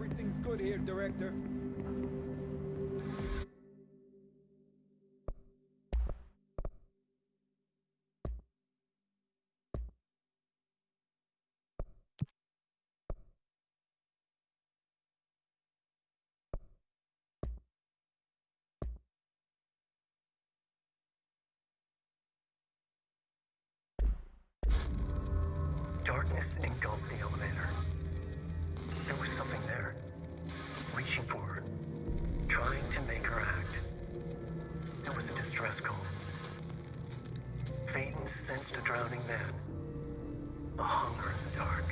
Everything's good here, Director. Darkness engulfed the elevator. There was something there, reaching for her, trying to make her act. It was a distress call. Phaeton sensed a drowning man, a hunger in the dark.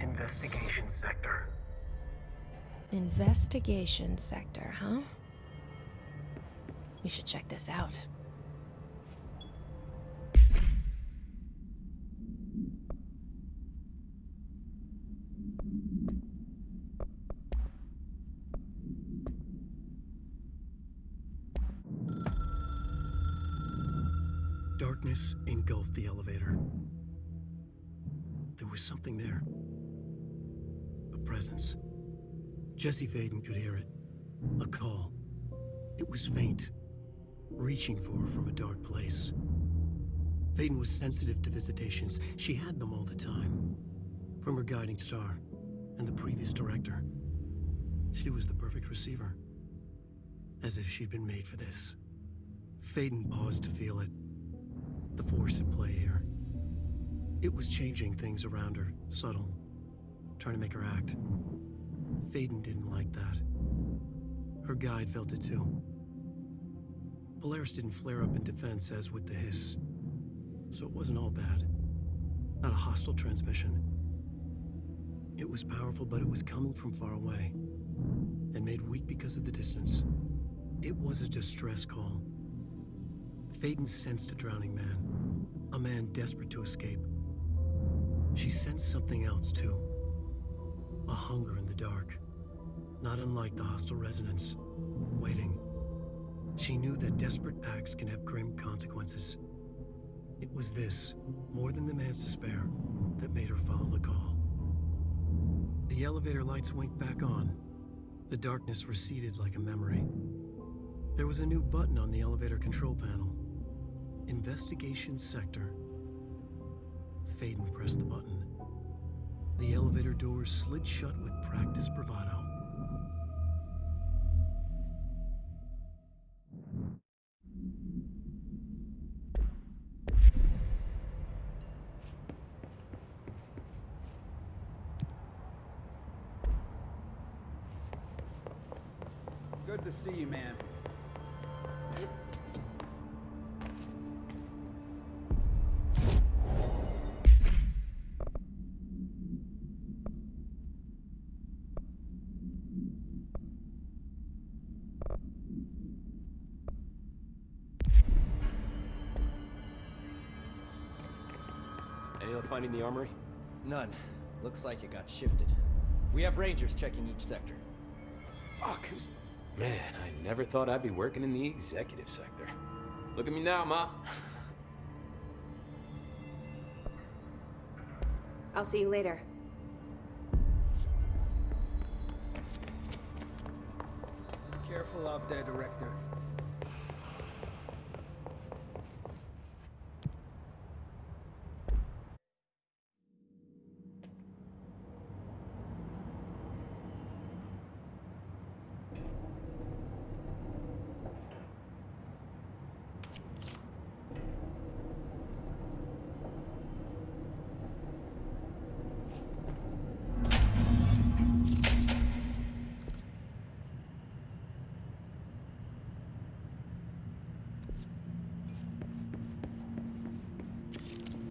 Investigation sector. Investigation sector, huh? We should check this out. Darkness engulfed the elevator. There was something there. A presence. Jesse Phaeton could hear it. A call. It was faint, reaching for her from a dark place. Phaeton was sensitive to visitations. She had them all the time. From her guiding star and the previous director. She was the perfect receiver. As if she'd been made for this. Phaeton paused to feel it. The force at play here. It was changing things around her, subtle, trying to make her act. Phaeton didn't like that. Her guide felt it too. Polaris didn't flare up in defense as with the hiss, so it wasn't all bad. Not a hostile transmission. It was powerful, but it was coming from far away, and made weak because of the distance. It was a distress call. Phaeton sensed a drowning man, a man desperate to escape. She sensed something else, too. A hunger in the dark, not unlike the hostile resonance, waiting. She knew that desperate acts can have grim consequences. It was this, more than the man's despair, that made her follow the call. The elevator lights winked back on. The darkness receded like a memory. There was a new button on the elevator control panel. Investigation sector. Phaeton pressed the button. The elevator doors slid shut with practiced bravado. Good to see you, man. Any luck finding the armory? None. Looks like it got shifted. We have rangers checking each sector. Fuck, who's... Man, I never thought I'd be working in the executive sector. Look at me now, Ma. I'll see you later. Careful out there, Director.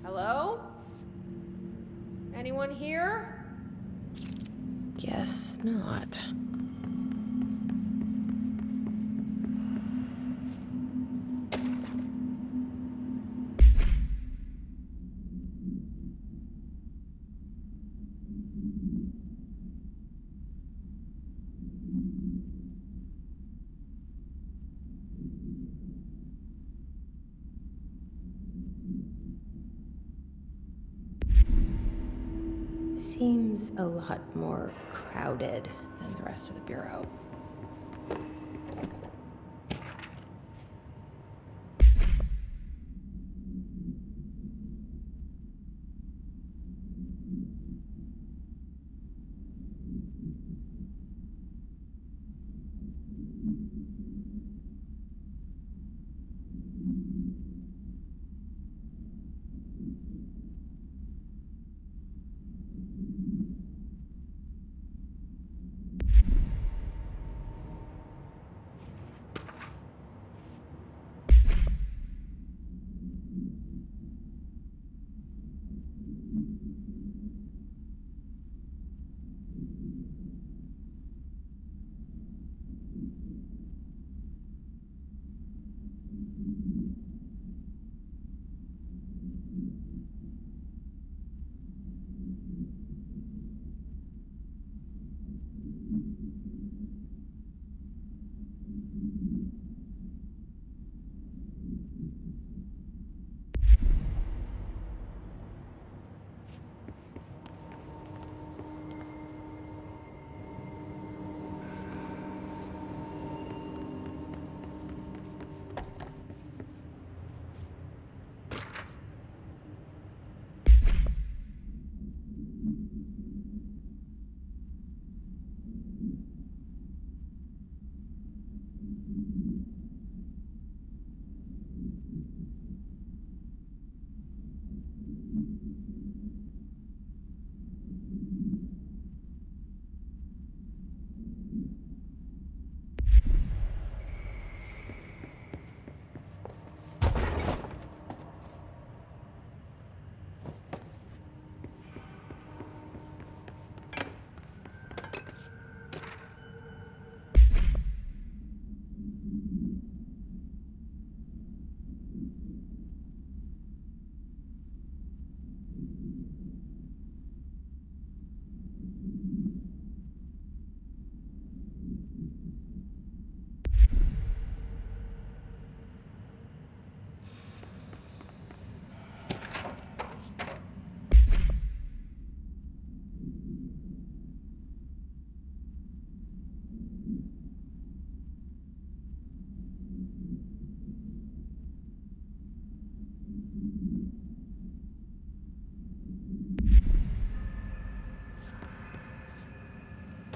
Hello? Anyone here? Guess not. seems a lot more crowded than the rest of the bureau.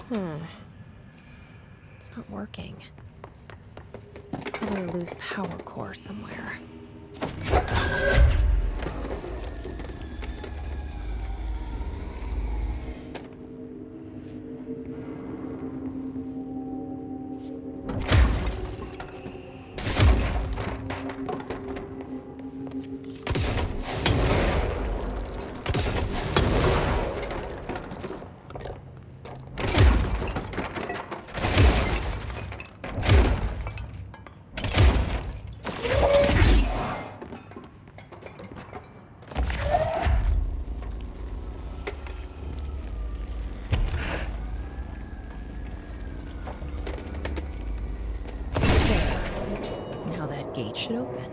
It's not working. Probably a loose power core somewhere. Gate should open.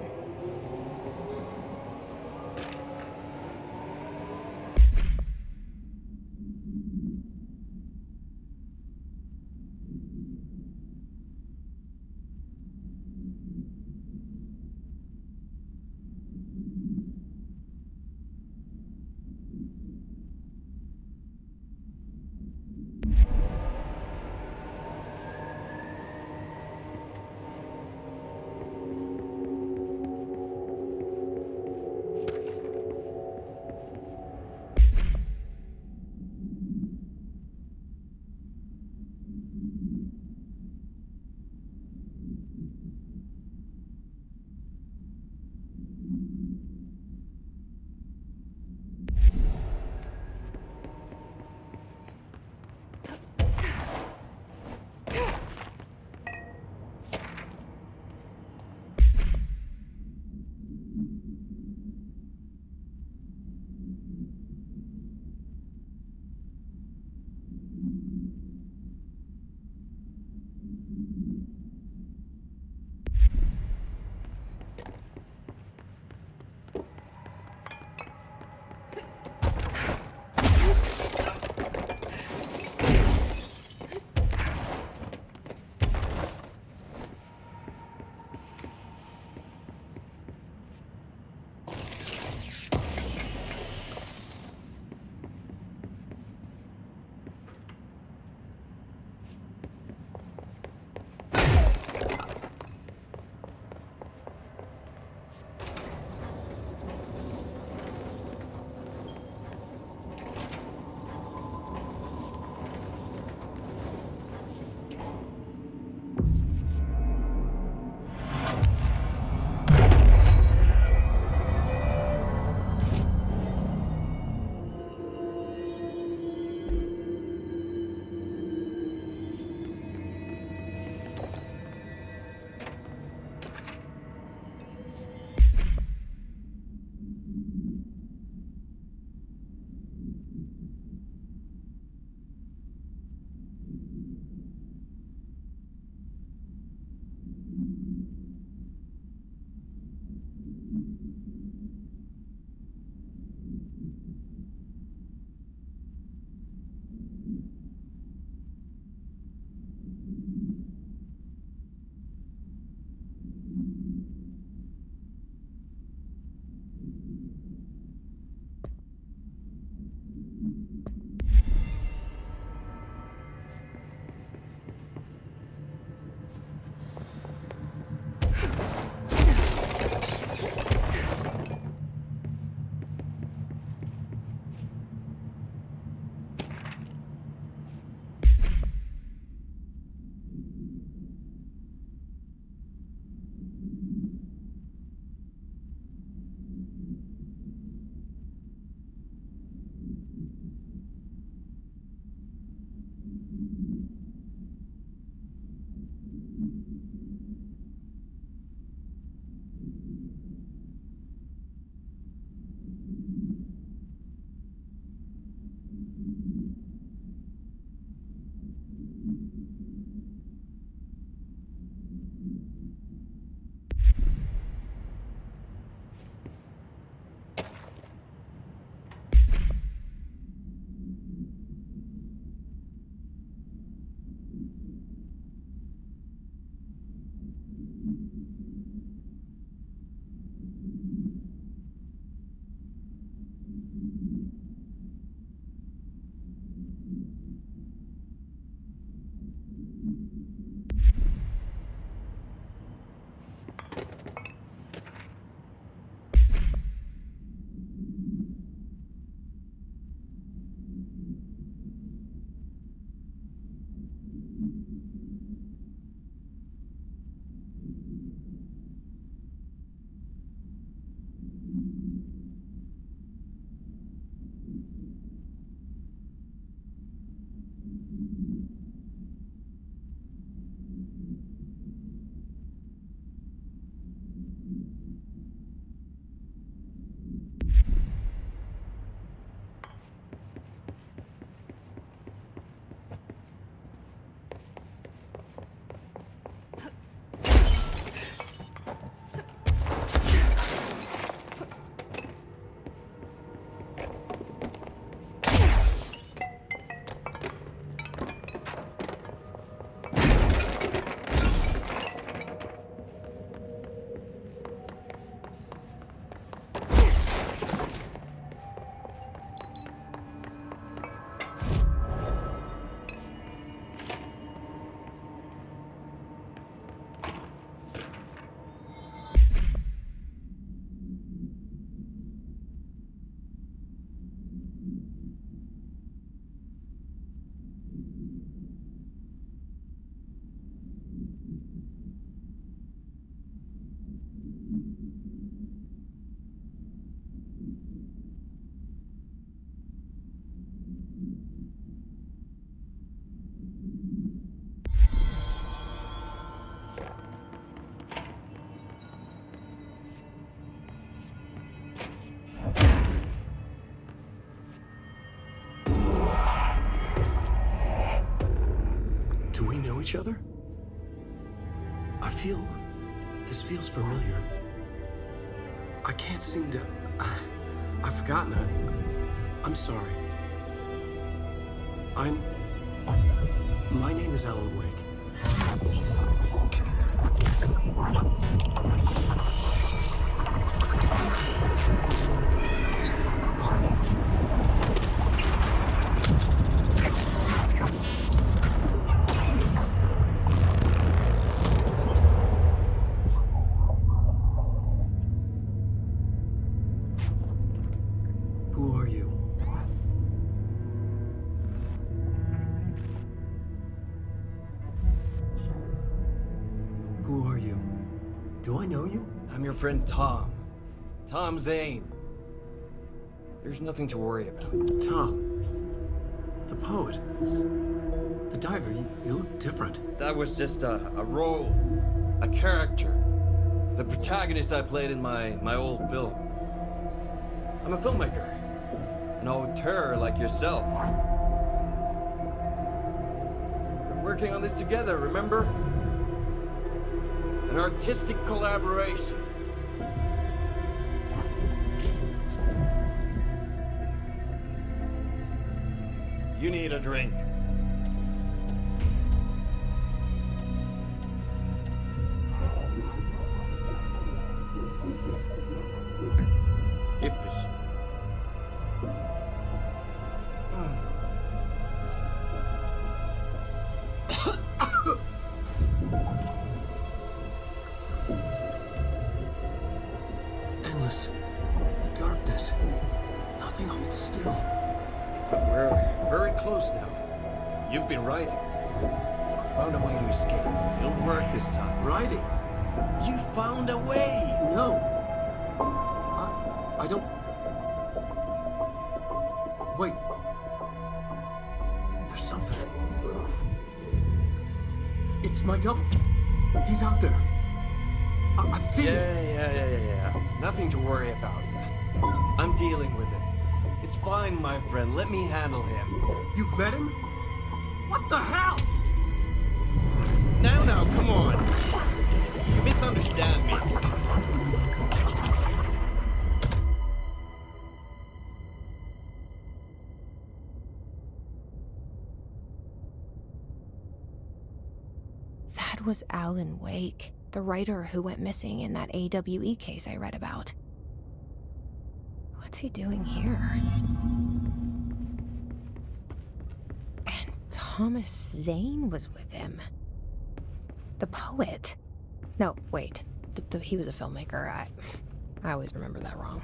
Each other? This feels familiar. I can't seem to... I've forgotten it. I'm sorry. My name is Alan Wake. Friend Tom. Tom Zane. There's nothing to worry about. Tom. The poet. The diver. You look different. That was just a role. A character. The protagonist I played in my old film. I'm a filmmaker. An auteur like yourself. We're working on this together, remember? An artistic collaboration. You need a drink. Yippies. timeless. Darkness. Nothing holds still. But we're very close now. You've been writing. You found a way to escape. It'll work this time. Riding? You found a way! No. I don't... Wait. There's something. It's my double. He's out there. I've seen him. Yeah. Nothing to worry about. I'm dealing with it. It's fine, my friend. Let me handle him. You've met him? What the hell? Now, come on. You misunderstand me. That was Alan Wake, the writer who went missing in that AWE case I read about. What's he doing here? And Thomas Zane was with him. The poet. No, wait. He was a filmmaker. I always remember that wrong.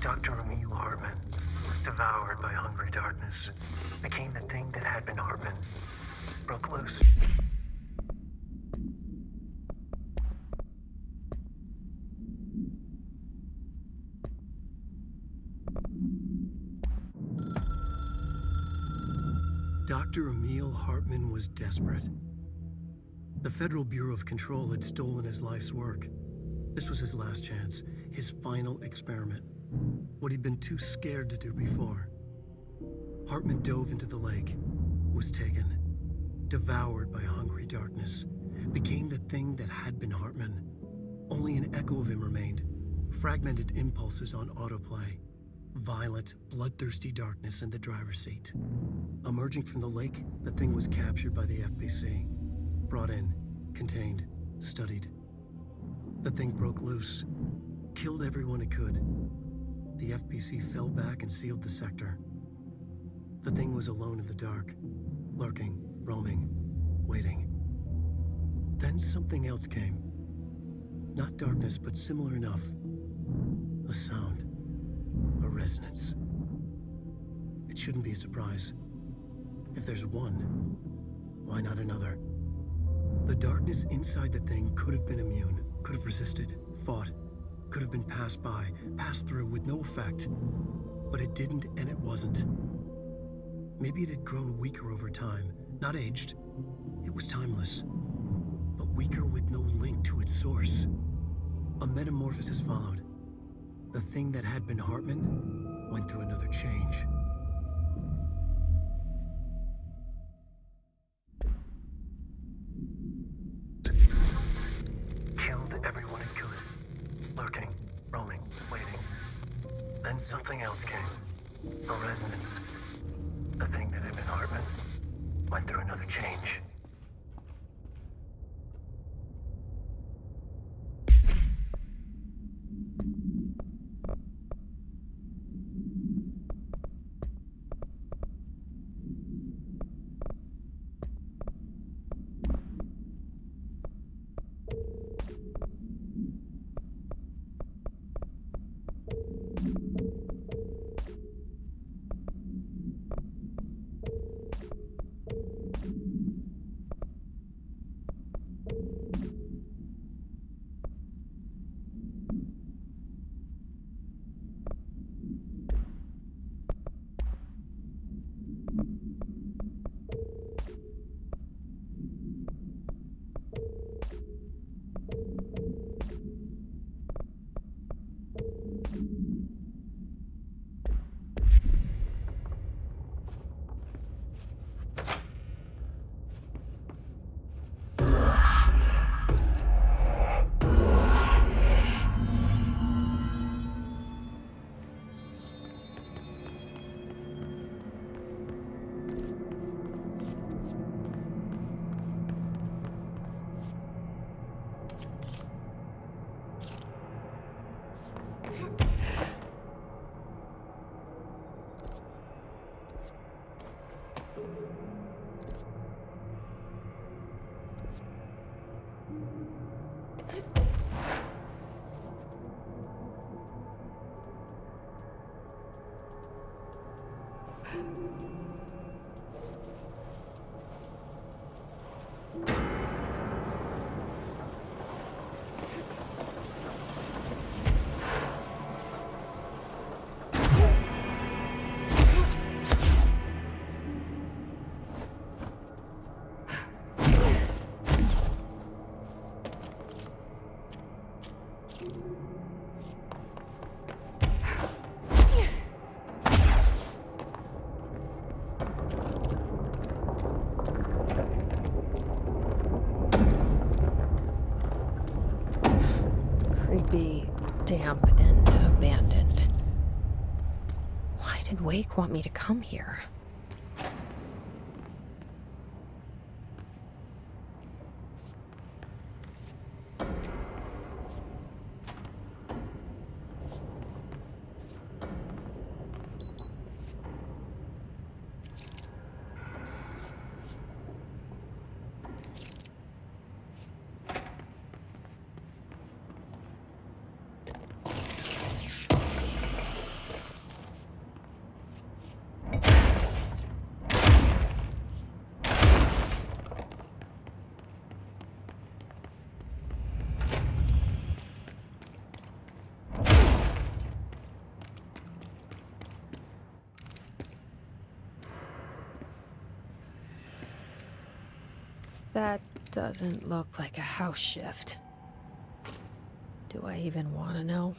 Dr. Emil Hartman, devoured by hungry darkness, became the thing that had been Hartman, broke loose. Dr. Emil Hartman was desperate. The Federal Bureau of Control had stolen his life's work. This was his last chance, his final experiment. What he'd been too scared to do before. Hartman dove into the lake, was taken, devoured by hungry darkness, became the thing that had been Hartman. Only an echo of him remained, fragmented impulses on autoplay, violent, bloodthirsty darkness in the driver's seat. Emerging from the lake, the thing was captured by the FBC, brought in, contained, studied. The thing broke loose, killed everyone it could. The FBC fell back and sealed the sector. The thing was alone in the dark, lurking, roaming, waiting. Then something else came. Not darkness, but similar enough. A sound. A resonance. It shouldn't be a surprise. If there's one, why not another? The darkness inside the thing could have been immune, could have resisted, fought, could have been passed by, passed through with no effect. But it didn't, and it wasn't. Maybe it had grown weaker over time, not aged. It was timeless, but weaker with no link to its source. A metamorphosis followed. The thing that had been Hartman went through another change. Killed everyone it could. Lurking, roaming, waiting. Then something else came. A resonance. The thing that had been Hartman went through another change. Creepy, damp, and abandoned. Why did Wake want me to come here? That doesn't look like a house shift. Do I even want to know?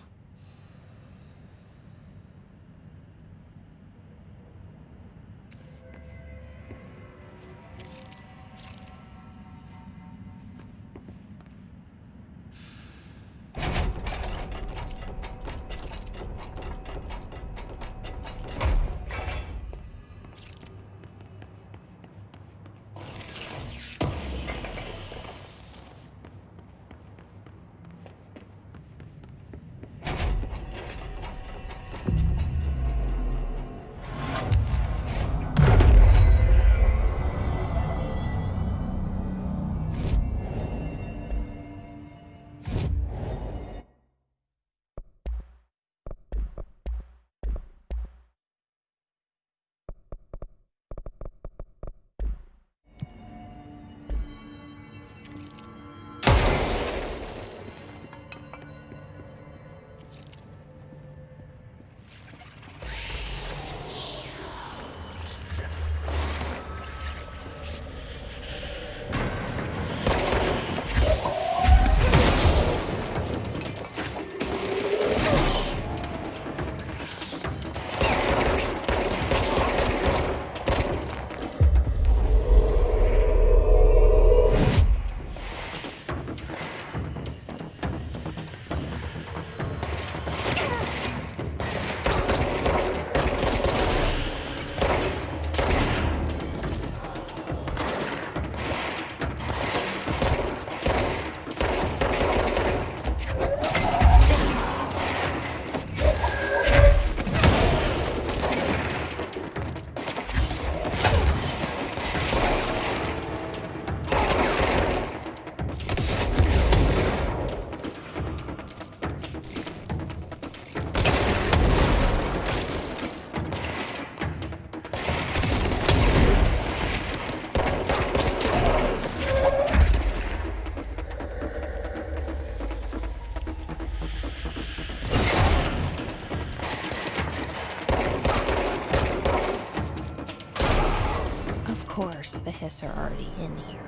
course, the hiss are already in here.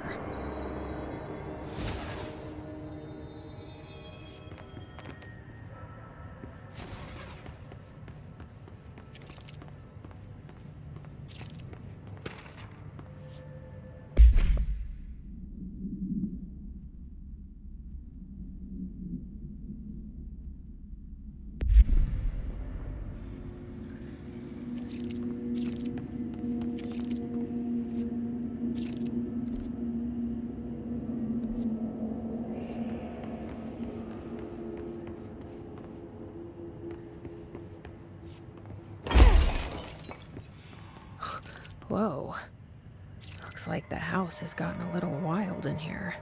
Whoa. Looks like the house has gotten a little wild in here.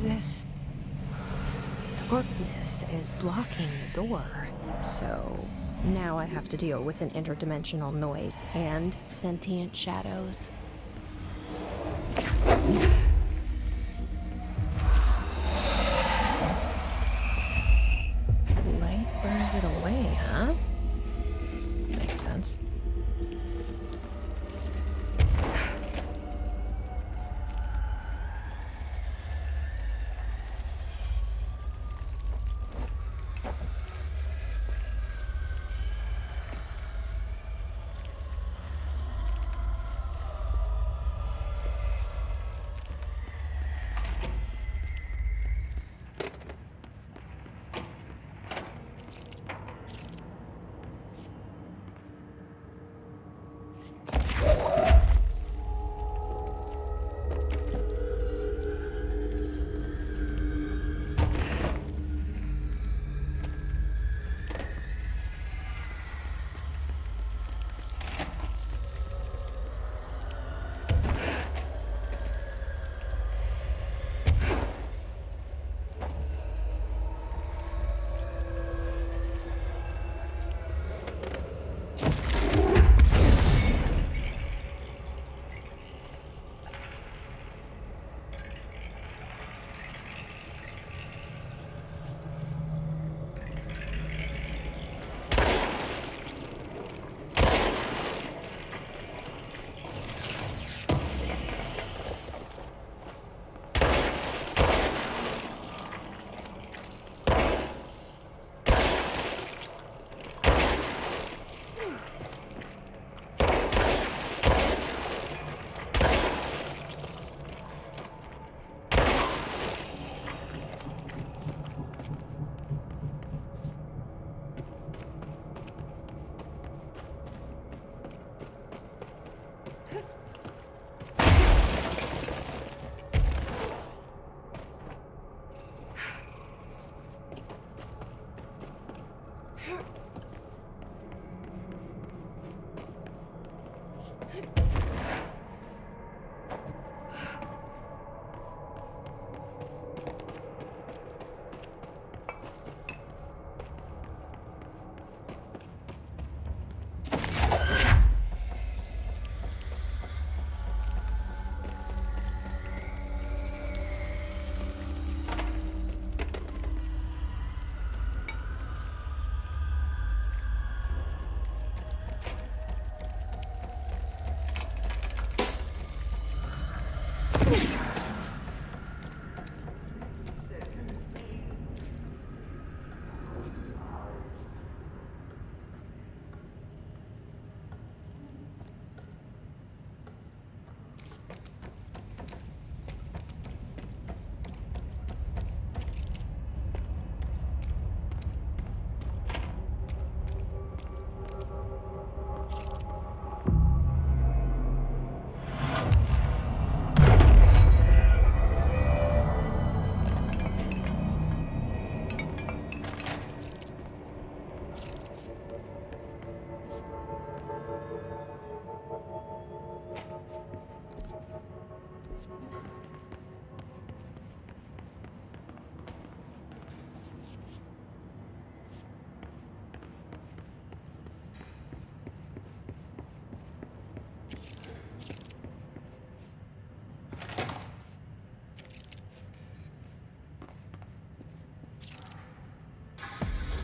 This darkness is blocking the door, so now I have to deal with an interdimensional noise and sentient shadows. Light burns it away, huh? Makes sense.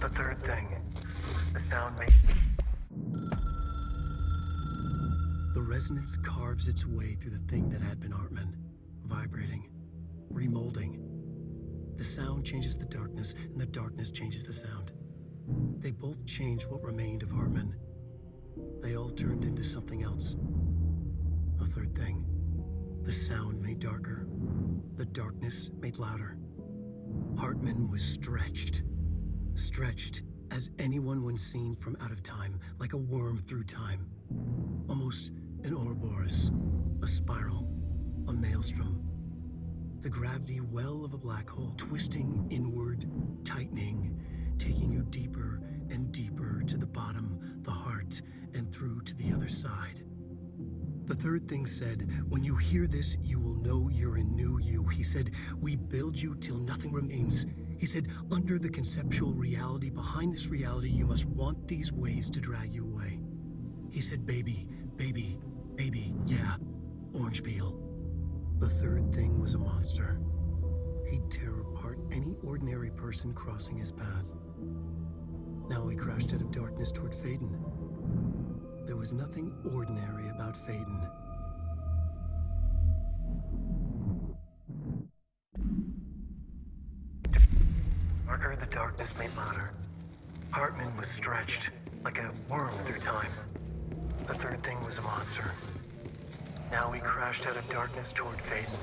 The third thing, the sound made. The resonance carves its way through the thing that had been Hartman, vibrating, remolding. The sound changes the darkness, and the darkness changes the sound. They both changed what remained of Hartman. They all turned into something else. A third thing, the sound made darker, the darkness made louder. Hartman was stretched as anyone when seen from out of time, like a worm through time. Almost an Ouroboros, a spiral, a maelstrom, The gravity well of a black hole, twisting inward, tightening, taking you deeper and deeper to the bottom, the heart, and through to the other side. The third thing said, when you hear this, you will know you're in new you. He said, we build you till nothing remains. He said, under the conceptual reality, behind this reality, you must want these waves to drag you away. He said, baby, baby, baby, yeah, orange peel. The third thing was a monster. He'd tear apart any ordinary person crossing his path. Now he crashed out of darkness toward Faden. There was nothing ordinary about Faden. Darker the darkness made louder. Hartman was stretched, like a worm through time. The third thing was a monster. Now he crashed out of darkness toward Faden.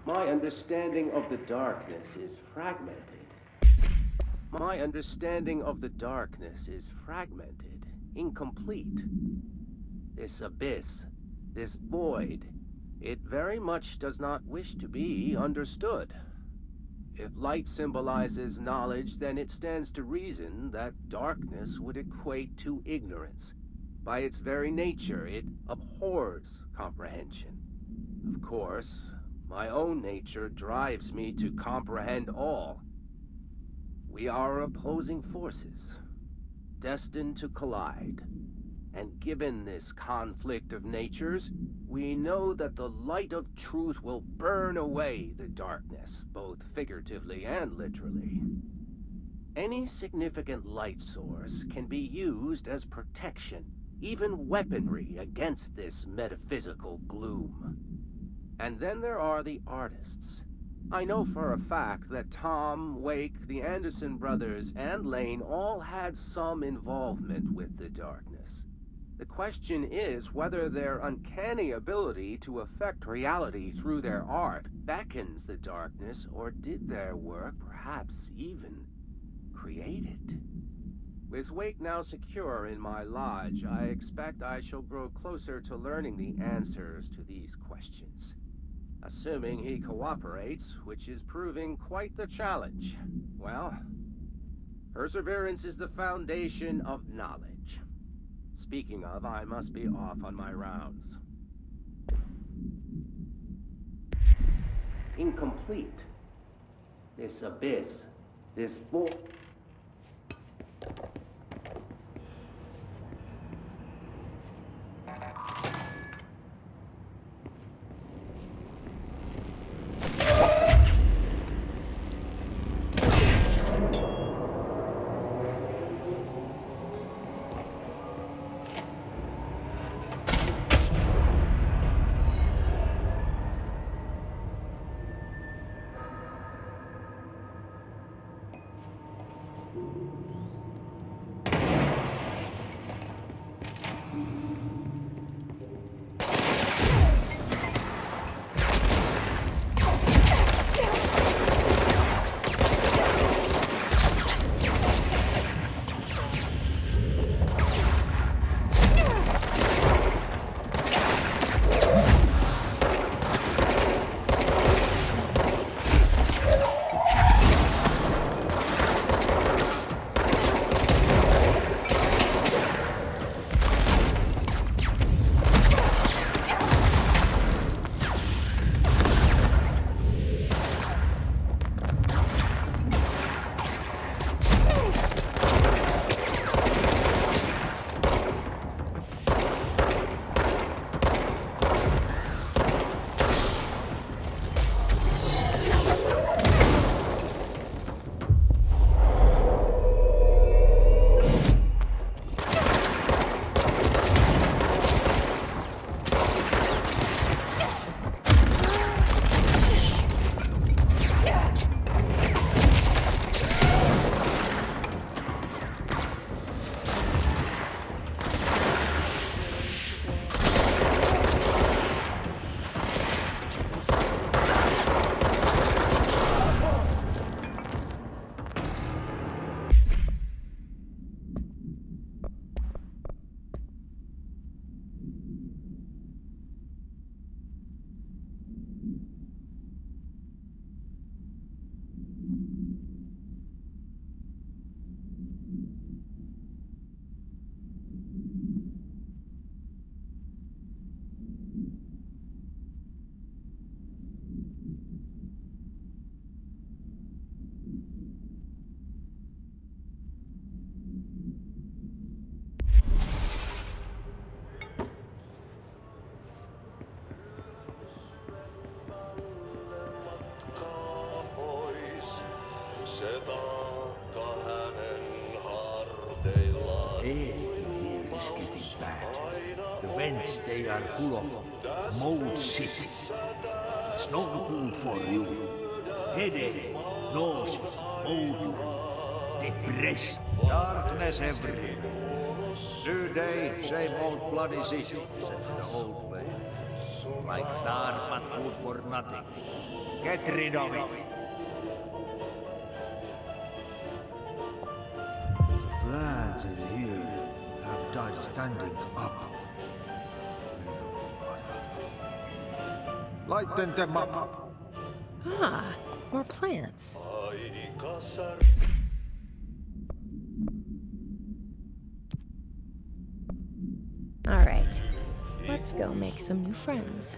My understanding of the darkness is fragmented. My understanding of the darkness is fragmented, incomplete. This abyss, this void, it very much does not wish to be understood. If light symbolizes knowledge, then it stands to reason that darkness would equate to ignorance. By its very nature, it abhors comprehension. Of course, my own nature drives me to comprehend all. We are opposing forces, destined to collide. And given this conflict of natures, we know that the light of truth will burn away the darkness, both figuratively and literally. Any significant light source can be used as protection, even weaponry against this metaphysical gloom. And then there are the artists. I know for a fact that Tom, Wake, the Anderson brothers, and Lane all had some involvement with the darkness. The question is whether their uncanny ability to affect reality through their art beckons the darkness, or did their work perhaps even create it? With Wake now secure in my lodge, I expect I shall grow closer to learning the answers to these questions. Assuming he cooperates, which is proving quite the challenge. Well, perseverance is the foundation of knowledge. Speaking of, I must be off on my rounds. Incomplete. This abyss, this void. air here is getting bad. The vents, they are full of mold shit. It's not food for you. Headache, nausea, mold, depression, darkness everywhere. New day, same old bloody shit, says the old way. Like dark but good for nothing. Get rid of it. Plants in here have died standing up. Lighten them up. Ah, more plants. All right, let's go make some new friends.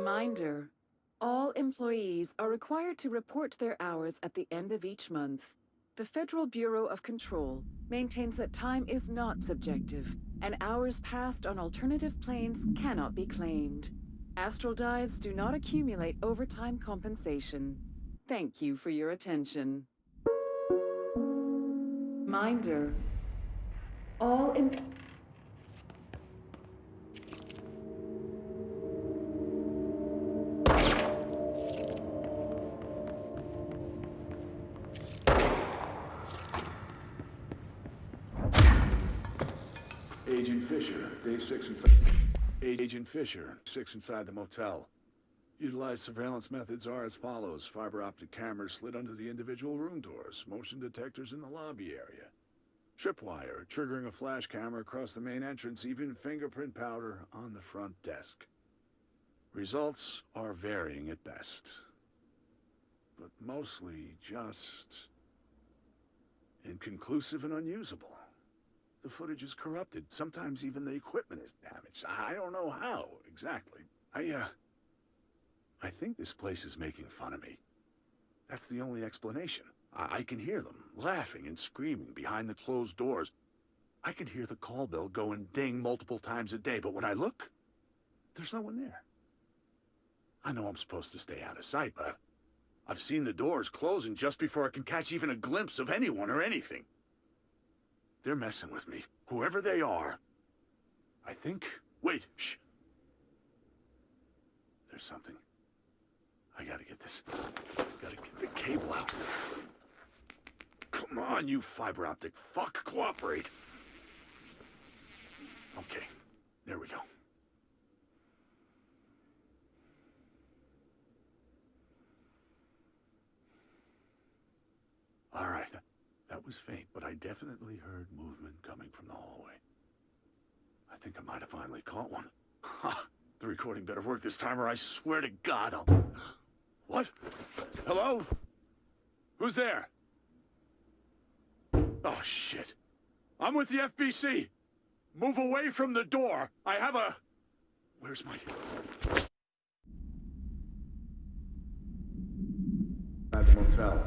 Reminder, all employees are required to report their hours at the end of each month. The Federal Bureau of Control maintains that time is not subjective, and hours passed on alternative planes cannot be claimed. Astral dives do not accumulate overtime compensation. Thank you for your attention. Reminder, all Agent Fisher, day 6 inside. Agent Fisher, 6 inside the motel. Utilized surveillance methods are as follows. Fiber optic cameras slid under the individual room doors. Motion detectors in the lobby area. Tripwire, triggering a flash camera across the main entrance. Even fingerprint powder on the front desk. Results are varying at best. But mostly just inconclusive and unusable. the footage is corrupted. Sometimes even the equipment is damaged. I don't know how, exactly. I think this place is making fun of me. That's the only explanation. I can hear them laughing and screaming behind the closed doors. I can hear the call bell go and ding multiple times a day, but when I look, there's no one there. I know I'm supposed to stay out of sight, but I've seen the doors closing just before I can catch even a glimpse of anyone or anything. They're messing with me, whoever they are. I think... Wait, shh. There's something. I gotta get this. Gotta get the cable out. Come on, you fiber optic fuck. Cooperate. Okay, there we go. All right, that was faint, but I definitely heard movement coming from the hallway. I think I might have finally caught one. Ha! The recording better work this time, or I swear to God I'll... What? Hello? Who's there? Oh, shit. I'm with the FBC. Move away from the door. I have a... Where's my... At the motel.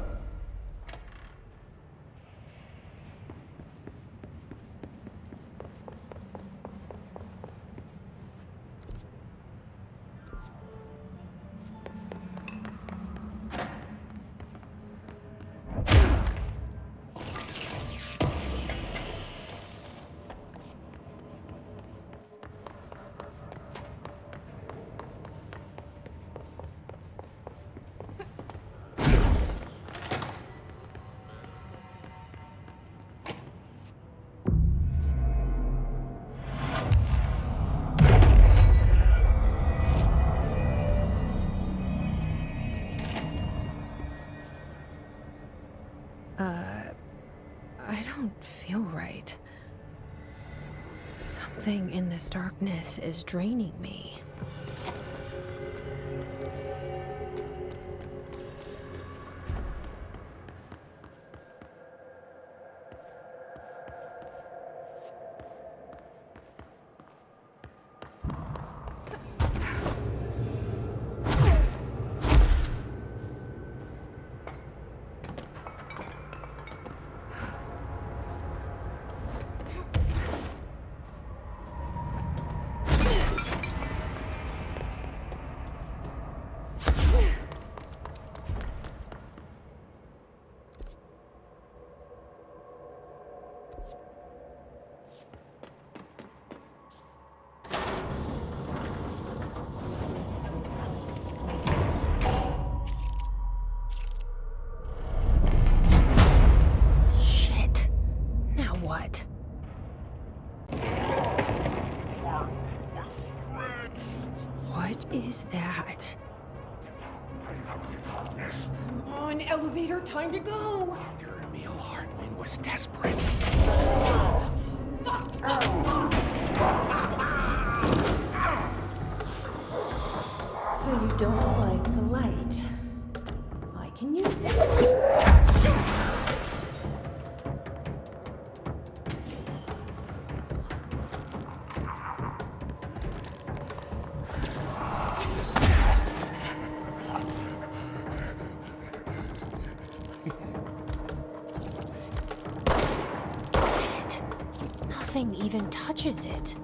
I don't feel right. Something in this darkness is draining me. Is that? Come on, elevator, time to go! Dr. Emil Hartman was desperate. So you don't like the light? I can use that. Nothing even touches it.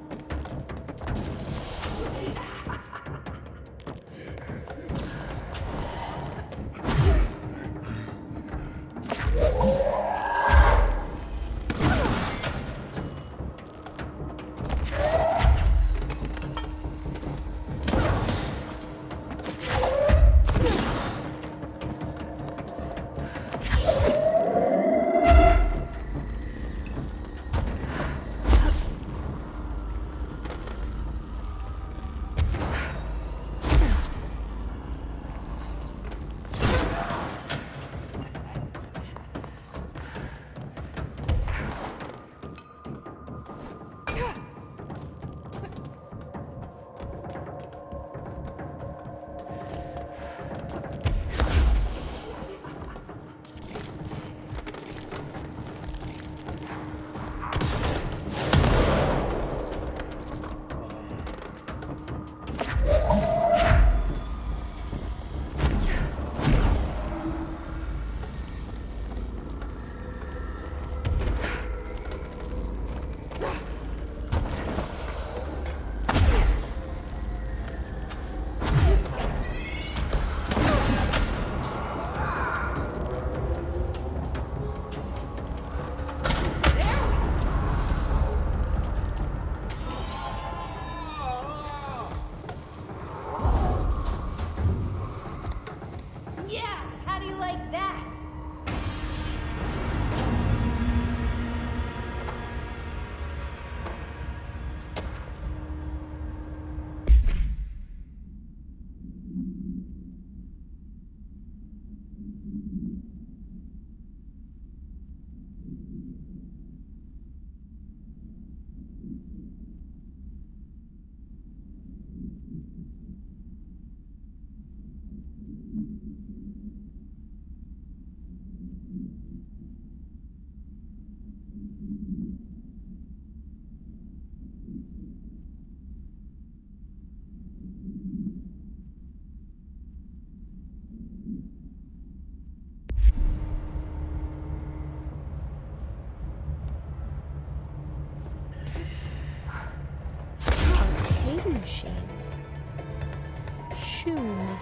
Shum.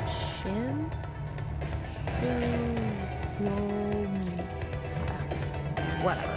Shim? Whatever.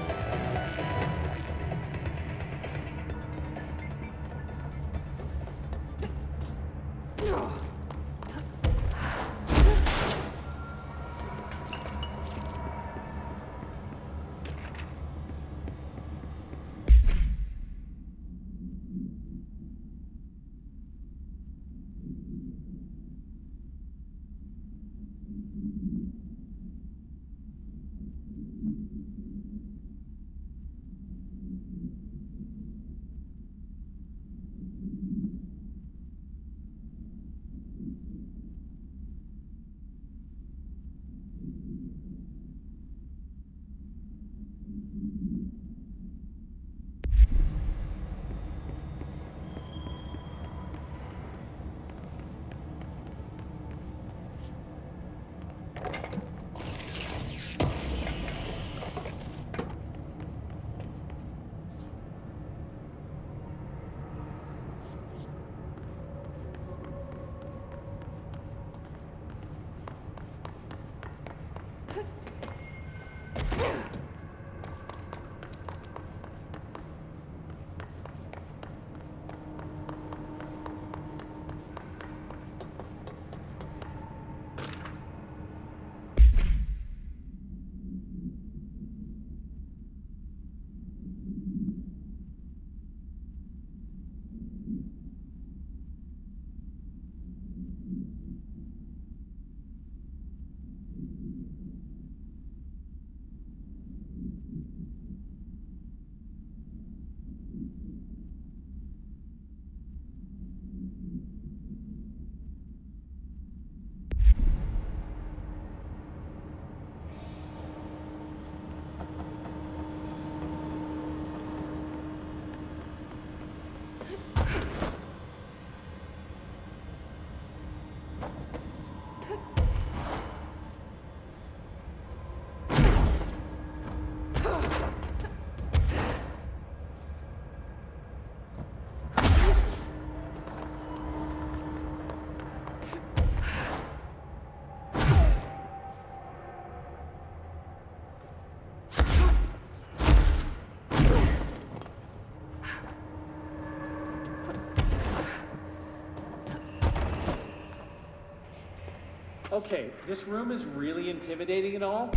Okay, this room is really intimidating and all.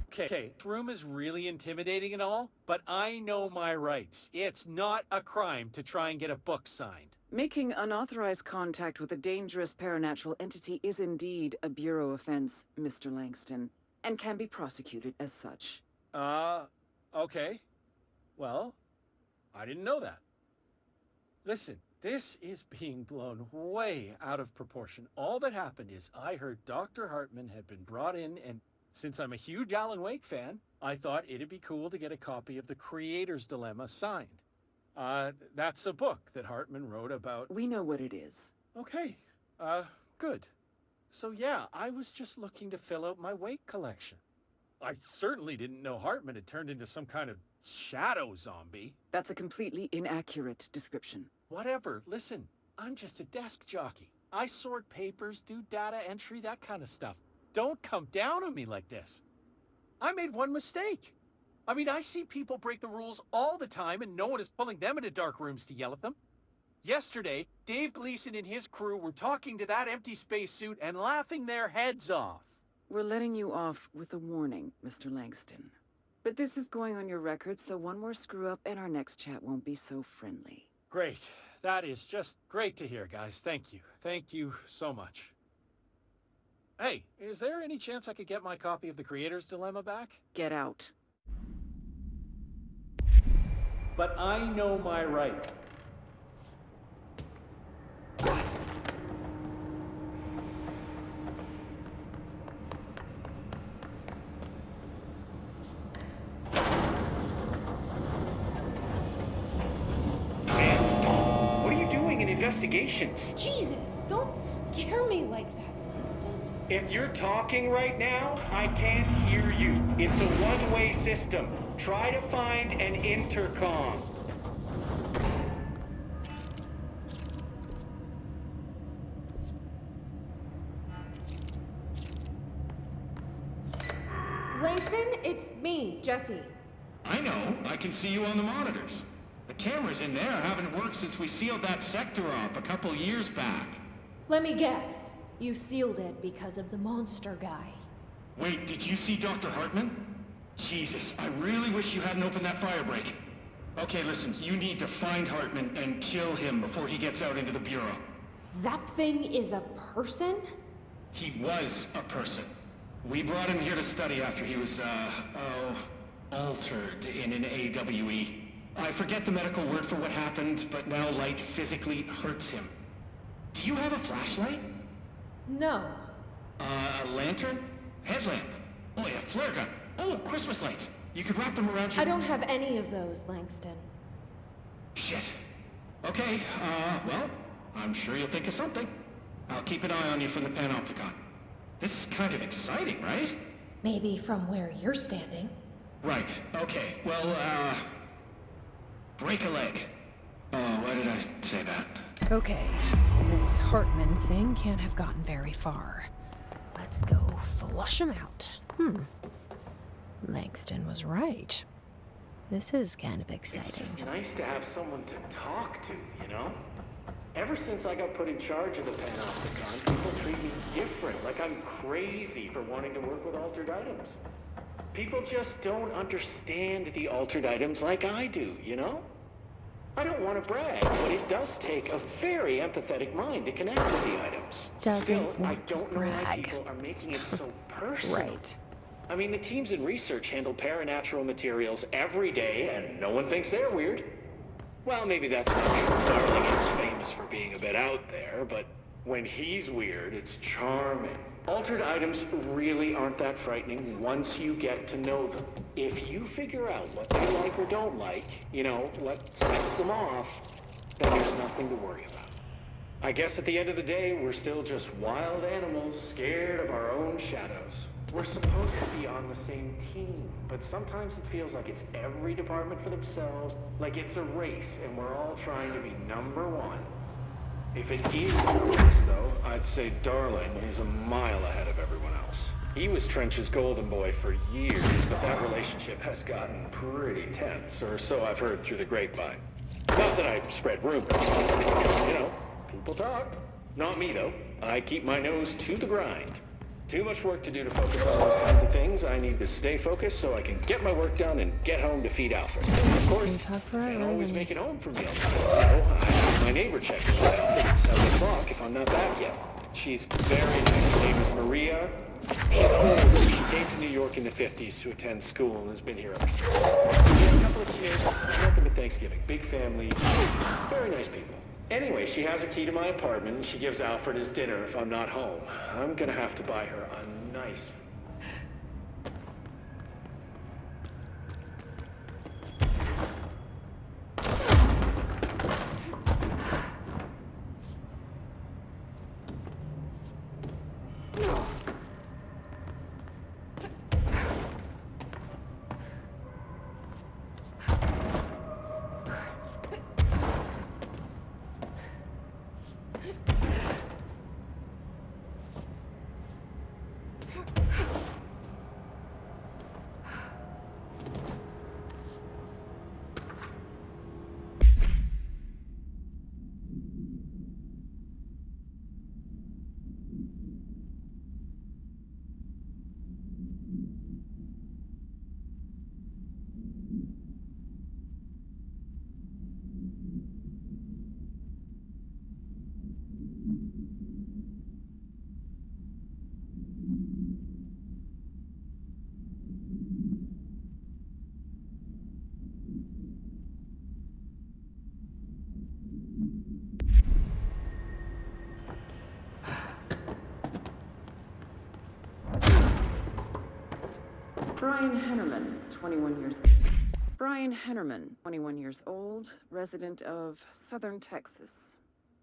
Okay, this room is really intimidating and all, but I know my rights. It's not a crime to try and get a book signed. Making unauthorized contact with a dangerous paranatural entity is indeed a Bureau offense, Mr. Langston, and can be prosecuted as such. Okay. Well, I didn't know that. Listen, this is being blown way out of proportion. All that happened is I heard Dr. Hartman had been brought in, and since I'm a huge Alan Wake fan, I thought it'd be cool to get a copy of The Creator's Dilemma signed. That's a book that Hartman wrote about... We know what it is. Okay, good. So yeah, I was just looking to fill out my Wake collection. I certainly didn't know Hartman had turned into some kind of shadow zombie. That's a completely inaccurate description. Whatever, listen, I'm just a desk jockey. I sort papers, do data entry, that kind of stuff. Don't come down on me like this. I made one mistake. I mean, I see people break the rules all the time and no one is pulling them into dark rooms to yell at them. Yesterday, Dave Gleason and his crew were talking to that empty spacesuit and laughing their heads off. We're letting you off with a warning, Mr. Langston. But this is going on your record, so one more screw-up and our next chat won't be so friendly. Great. That is just great to hear, guys. Thank you. Thank you so much. Hey, is there any chance I could get my copy of The Creator's Dilemma back? Get out. But I know my right. Investigations. Jesus, don't scare me like that, Langston. If you're talking right now, I can't hear you. It's a one-way system. Try to find an intercom. Langston, it's me, Jesse. I know. I can see you on the monitors. The cameras in there haven't worked since we sealed that sector off a couple years back. Let me guess. You sealed it because of the monster guy. Wait, did you see Dr. Hartman? Jesus, I really wish you hadn't opened that fire break. Okay, listen, you need to find Hartman and kill him before he gets out into the Bureau. That thing is a person? He was a person. We brought him here to study after he was, altered in an AWE. I forget the medical word for what happened, but now light physically hurts him. Do you have a flashlight? No. A lantern? Headlamp? Oh yeah, flare gun. Oh, Christmas lights. You could wrap them around your... I don't have any of those, Langston. Shit. Okay, well, I'm sure you'll think of something. I'll keep an eye on you from the panopticon. This is kind of exciting, right? Maybe from where you're standing. Right, okay. Well, break a leg. Oh, why did I say that? Okay, this Hartman thing can't have gotten very far. Let's go flush him out. Langston was right. This is kind of exciting. It's just nice to have someone to talk to, you know? Ever since I got put in charge of the Panopticon, people treat me different, like I'm crazy for wanting to work with altered items. People just don't understand the altered items like I do, you know? I don't want to brag, but it does take a very empathetic mind to connect with the items. Doesn't Still, I want to don't know why brag. people are making it so personal. Right. I mean, the teams in research handle paranatural materials every day, and no one thinks they're weird. Well, maybe that's not true. Darling is famous for being a bit out there, but when he's weird, it's charming. Altered items really aren't that frightening once you get to know them. If you figure out what they like or don't like, you know, what sets them off, then there's nothing to worry about. I guess at the end of the day, we're still just wild animals scared of our own shadows. We're supposed to be on the same team, but sometimes it feels like it's every department for themselves, like it's a race and we're all trying to be number one. If it is a race, though, I'd say Darling is a mile ahead of everyone else. He was Trench's golden boy for years, but that relationship has gotten pretty tense, or so I've heard through the grapevine. Not that I spread rumors, just, you know, people talk. Not me, though. I keep my nose to the grind. Too much work to do to focus on those kinds of things. I need to stay focused so I can get my work done and get home to feed Alfred. Of course, can't always make it home for meal time. So I have my neighbor check in my Alfred at 7 o'clock if I'm not back yet. She's very nice. Her name is Maria. She's old. She came to New York in the 50s to attend school and has been here ever since. We have a couple of kids, nothing but Thanksgiving. Big family, very nice people. Anyway, she has a key to my apartment, and she gives Alfred his dinner if I'm not home. I'm gonna have to buy her a nice... Brian Hennerman, 21 years Brian Hennerman, 21 years old, resident of Southern Texas.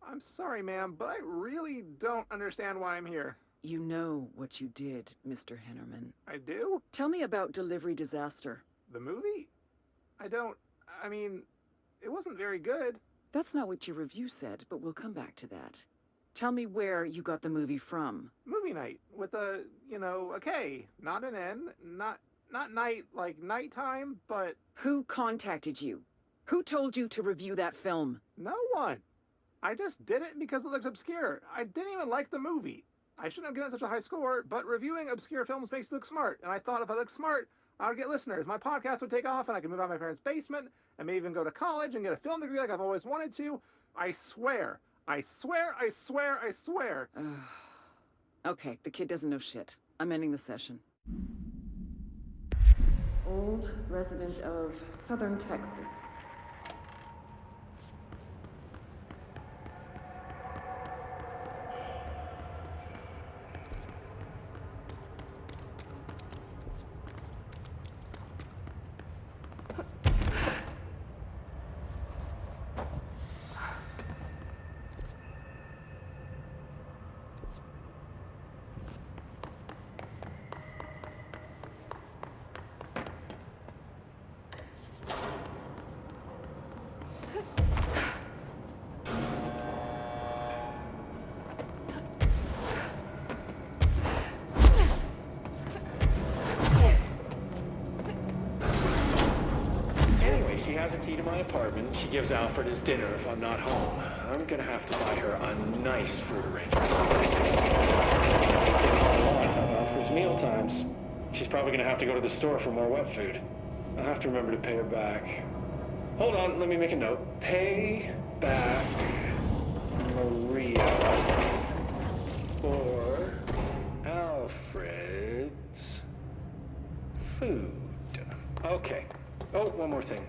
I'm sorry, ma'am, but I really don't understand why I'm here. You know what you did, Mr. Hennerman. I do? Tell me about Delivery Disaster. The movie? I mean, it wasn't very good. That's not what your review said, but we'll come back to that. Tell me where you got the movie from. Movie night with a, a K, not an N, not... not night, like nighttime, but... Who contacted you? Who told you to review that film? No one. I just did it because it looked obscure. I didn't even like the movie. I shouldn't have given such a high score, but reviewing obscure films makes you look smart. And I thought if I looked smart, I would get listeners. My podcast would take off, and I could move out of my parents' basement, and maybe even go to college and get a film degree like I've always wanted to. I swear. I swear, I swear, I swear. Okay, the kid doesn't know shit. I'm ending the session. Old resident of southern Texas. Apartment. She gives Alfred his dinner if I'm not home. I'm gonna have to buy her a nice food arrangement. A lot of Alfred's meal times. She's probably gonna have to go to the store for more wet food. I'll have to remember to pay her back. Hold on, let me make a note. Pay back Maria for Alfred's food. Okay. Oh, one more thing.